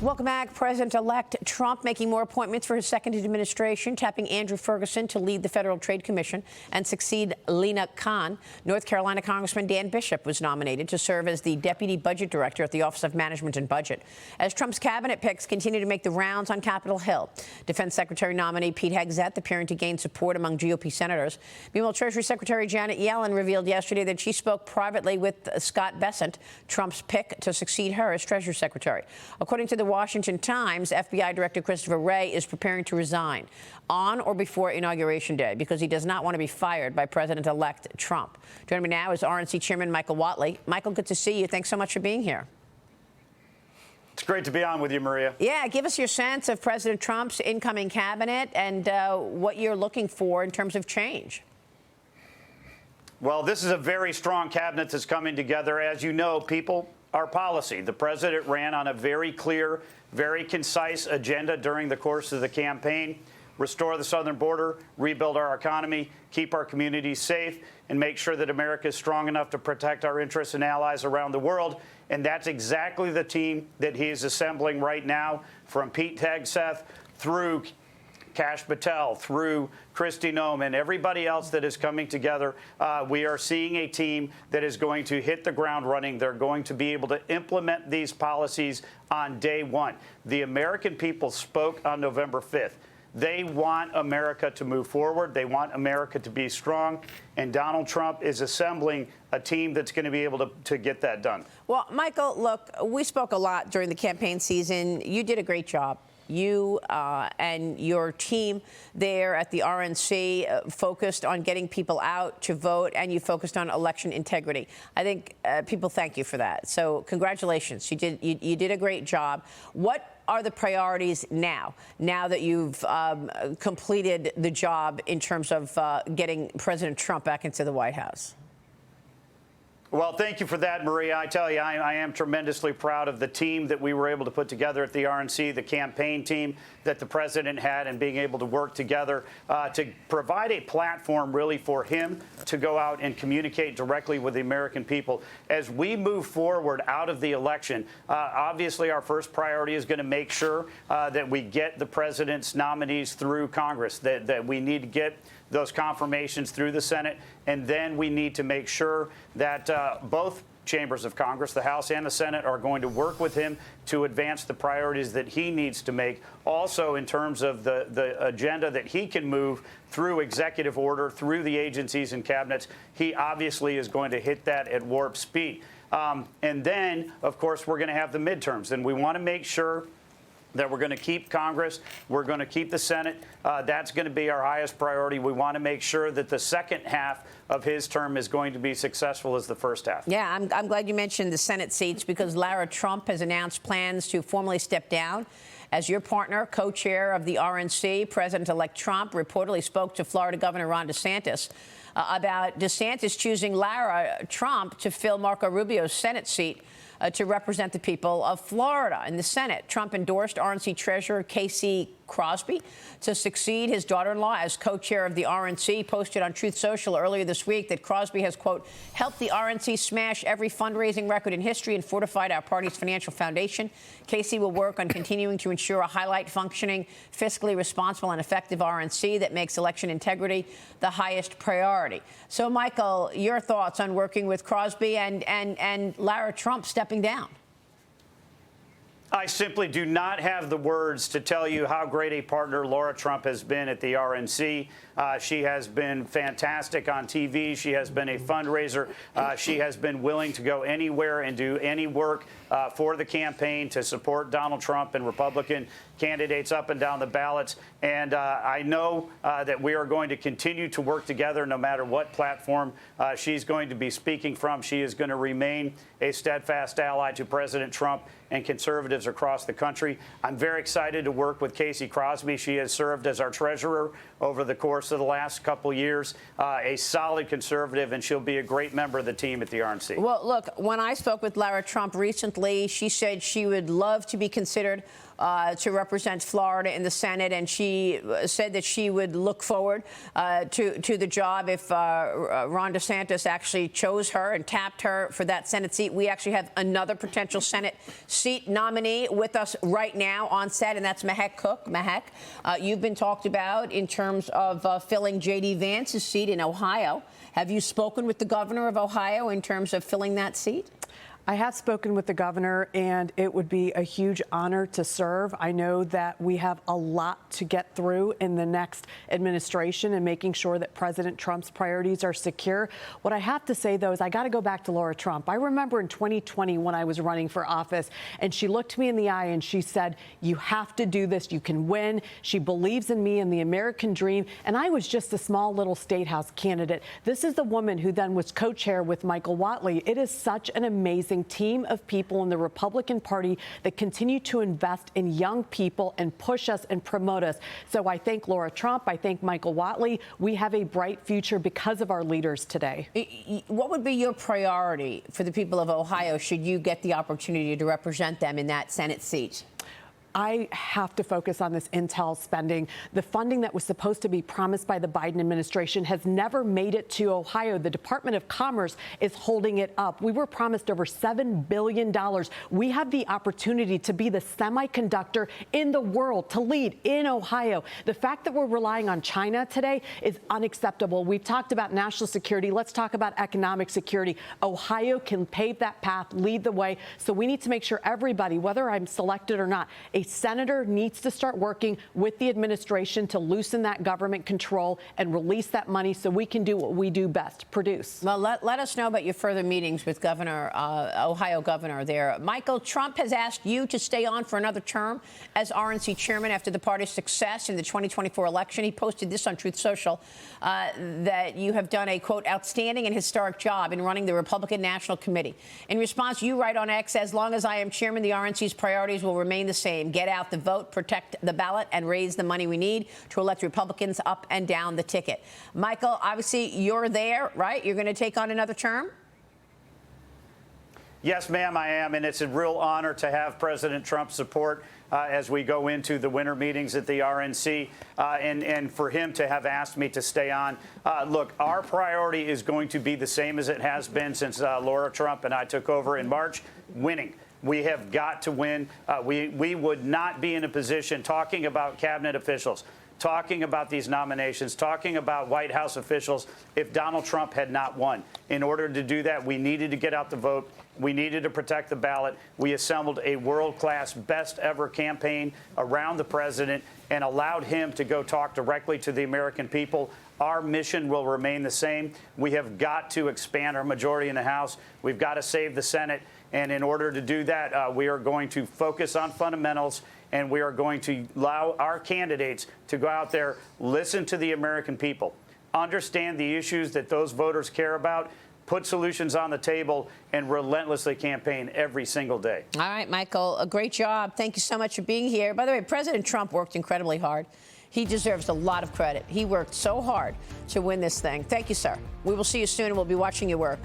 Welcome back. President-elect Trump making more appointments for his second administration, tapping Andrew Ferguson to lead the Federal Trade Commission and succeed Lena Khan. North Carolina Congressman Dan Bishop was nominated to serve as the Deputy Budget Director at the Office of Management and Budget. As Trump's cabinet picks continue to make the rounds on Capitol Hill, Defense Secretary nominee Pete Hegseth appearing to gain support among GOP senators. Meanwhile, Treasury Secretary Janet Yellen revealed yesterday that she spoke privately with Scott Bessent, Trump's pick to succeed her as Treasury Secretary. According to the Washington Times, FBI Director Christopher Wray is preparing to resign on or before Inauguration Day because he does not want to be fired by President-elect Trump. Joining me now is RNC Chairman Michael Whatley. Michael, good to see you. Thanks so much for being here. It's great to be on with you, Maria. Yeah, give us your sense of President Trump's incoming cabinet and what you're looking for in terms of change. Well, this is a very strong cabinet that's coming together. As you know, people, our policy. The president ran on a very clear, very concise agenda during the course of the campaign. Restore the southern border, rebuild our economy, keep our communities safe, and make sure that America is strong enough to protect our interests and allies around the world. And that's exactly the team that he is assembling right now, from Pete Hegseth through Kash Patel, through Kristi Noem, and everybody else that is coming together. We are seeing a team that is going to hit the ground running. They're going to be able to implement these policies on day one. The American people spoke on November 5th. They want America to move forward. They want America to be strong. And Donald Trump is assembling a team that's going to be able to get that done. Well, Michael, look, we spoke a lot during the campaign season. You did a great job. You and your team there at the RNC focused on getting people out to vote, and you focused on election integrity. I think people thank you for that. So congratulations. You did a great job. What are the priorities now that you've completed the job in terms of getting President Trump back into the White House? Well, thank you for that, Maria. I tell you, I am tremendously proud of the team that we were able to put together at the RNC, the campaign team that the president had, and being able to work together to provide a platform really for him to go out and communicate directly with the American people. As we move forward out of the election, obviously our first priority is going to make sure that we get the president's nominees through Congress, that we need to get those confirmations through the Senate, and then we need to make sure that both chambers of Congress, the House and the Senate, are going to work with him to advance the priorities that he needs to make. Also, in terms of the agenda that he can move through executive order, through the agencies and cabinets, he obviously is going to hit that at warp speed. And then, of course, we're going to have the midterms, and we want to make sure that we're going to keep Congress, we're going to keep the Senate. That's going to be our highest priority. We want to make sure that the second half of his term is going to be successful as the first half. Yeah, I'm glad you mentioned the Senate seats, because Lara Trump has announced plans to formally step down as your partner, co-chair of the RNC. President-elect Trump reportedly spoke to Florida Governor Ron DeSantis about DeSantis choosing Lara Trump to fill Marco Rubio's Senate seat to represent the people of Florida in the Senate. Trump endorsed RNC Treasurer Casey Crosby to succeed his daughter-in-law as co-chair of the RNC. Posted on Truth Social earlier this week that Crosby has, quote, helped the RNC smash every fundraising record in history and fortified our party's financial foundation. Casey will work on continuing to ensure a highlight functioning, fiscally responsible and effective RNC that makes election integrity the highest priority. So, Michael, your thoughts on working with Crosby and Lara Trump stepping down? I simply do not have the words to tell you how great a partner Lara Trump has been at the RNC. She has been fantastic on TV. She has been a fundraiser. She has been willing to go anywhere and do any work for the campaign to support Donald Trump and Republican candidates up and down the ballots. And I know that we are going to continue to work together no matter what platform she's going to be speaking from. She is going to remain a steadfast ally to President Trump and conservatives across the country. I'm very excited to work with Casey Crosby. She has served as our treasurer over the course of the last couple years. A solid conservative, and she'll be a great member of the team at the RNC. Well, look, when I spoke with Lara Trump recently, she said she would love to be considered to represent Florida in the Senate, and she said that she would look forward to the job if Ron DeSantis actually chose her and tapped her for that Senate seat. We actually have another potential Senate seat nominee with us right now on set, and that's Mahek Cook. Mahek, you've been talked about in terms of filling J.D. Vance's seat in Ohio. Have you spoken with the governor of Ohio in terms of filling that seat? I have spoken with the governor, and it would be a huge honor to serve. I know that we have a lot to get through in the next administration and making sure that President Trump's priorities are secure. What I have to say, though, is I got to go back to Laura Trump. I remember in 2020 when I was running for office, and she looked me in the eye and she said, "You have to do this. You can win." She believes in me and the American dream. And I was just a small little state house candidate. This is the woman who then was co-chair with Michael Whatley. It is such an amazing team of people in the Republican Party that continue to invest in young people and push us and promote us. So I thank Laura Trump. I thank Michael Whatley. We have a bright future because of our leaders today. What would be your priority for the people of Ohio should you get the opportunity to represent them in that Senate seat? I have to focus on this intel spending. The funding that was supposed to be promised by the Biden administration has never made it to Ohio. The Department of Commerce is holding it up. We were promised over $7 billion. We have the opportunity to be the semiconductor in the world, to lead in Ohio. The fact that we're relying on China today is unacceptable. We've talked about national security. Let's talk about economic security. Ohio can pave that path, lead the way. So we need to make sure everybody, whether I'm selected or not, a senator needs to start working with the administration to loosen that government control and release that money so we can do what we do best, produce. Well, let us know about your further meetings with Ohio Governor there. Michael, Trump has asked you to stay on for another term as RNC chairman after the party's success in the 2024 election. He posted this on Truth Social, that you have done a, quote, outstanding and historic job in running the Republican National Committee. In response, you write on X, "As long as I am chairman, the RNC's priorities will remain the same. Get out the vote, protect the ballot, and raise the money we need to elect Republicans up and down the ticket." Michael, obviously you're there, right? You're going to take on another term? Yes, ma'am, I am, and it's a real honor to have President Trump's support as we go into the winter meetings at the RNC, and for him to have asked me to stay on. Look, our priority is going to be the same as it has been since Laura Trump and I took over in March: winning. We have got to win. We would not be in a position talking about cabinet officials, talking about these nominations, talking about White House officials if Donald Trump had not won. In order to do that, we needed to get out the vote. We needed to protect the ballot. We assembled a world-class, best-ever campaign around the president and allowed him to go talk directly to the American people. Our mission will remain the same. We have got to expand our majority in the House. We've got to save the Senate. And in order to do that, we are going to focus on fundamentals, and we are going to allow our candidates to go out there, listen to the American people, understand the issues that those voters care about, put solutions on the table, and relentlessly campaign every single day. All right, Michael, a great job. Thank you so much for being here. By the way, President Trump worked incredibly hard. He deserves a lot of credit. He worked so hard to win this thing. Thank you, sir. We will see you soon, and we'll be watching your work.